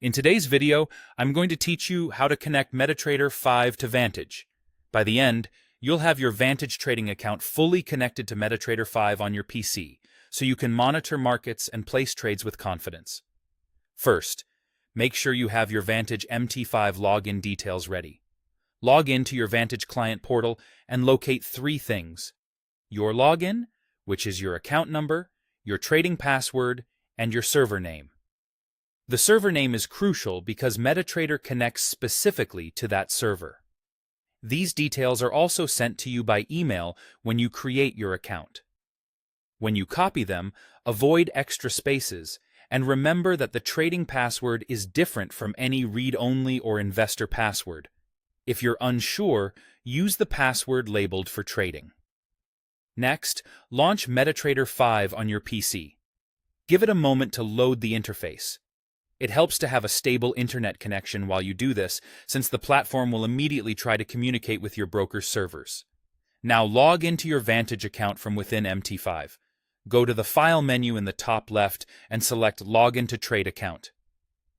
In today's video, I'm going to teach you how to connect MetaTrader 5 to Vantage. By the end, you'll have your Vantage trading account fully connected to MetaTrader 5 on your PC, so you can monitor markets and place trades with confidence. First, make sure you have your Vantage MT5 login details ready. Log in to your Vantage client portal and locate three things: your login, which is your account number, your trading password, and your server name. The server name is crucial because MetaTrader connects specifically to that server. These details are also sent to you by email when you create your account. When you copy them, avoid extra spaces, and remember that the trading password is different from any read-only or investor password. If you're unsure, use the password labeled for trading. Next, launch MetaTrader 5 on your PC. Give it a moment to load the interface. It helps to have a stable internet connection while you do this, since the platform will immediately try to communicate with your broker's servers. Now log into your Vantage account from within MT5. Go to the File menu in the top left and select Login to Trade Account.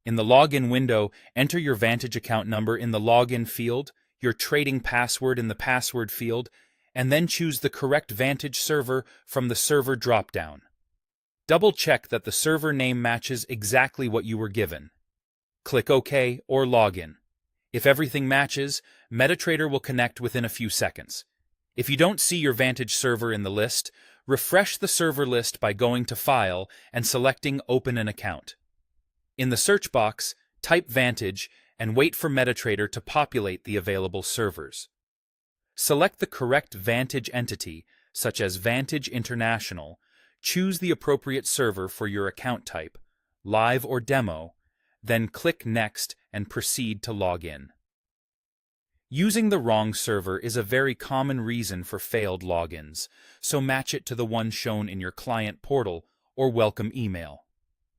In the Login window, enter your Vantage account number in the Login field, your trading password in the Password field, and then choose the correct Vantage server from the Server drop-down. Double-check that the server name matches exactly what you were given. Click OK or Login. If everything matches, MetaTrader will connect within a few seconds. If you don't see your Vantage server in the list, refresh the server list by going to File and selecting Open an Account. In the search box, type Vantage and wait for MetaTrader to populate the available servers. Select the correct Vantage entity, such as Vantage International. Choose the appropriate server for your account type, live or demo, then click Next and proceed to log in. Using the wrong server is a very common reason for failed logins, so match it to the one shown in your client portal or welcome email.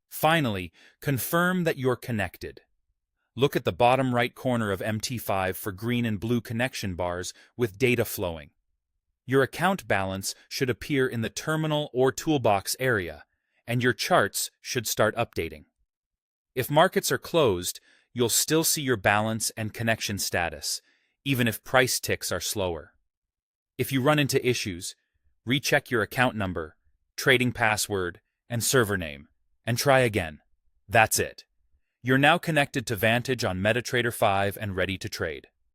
Finally, confirm that you're connected. Look at the bottom right corner of MT5 for green and blue connection bars with data flowing. Your account balance should appear in the terminal or toolbox area, and your charts should start updating. If markets are closed, you'll still see your balance and connection status, even if price ticks are slower. If you run into issues, recheck your account number, trading password, and server name, and try again. That's it. You're now connected to Vantage on MetaTrader 5 and ready to trade.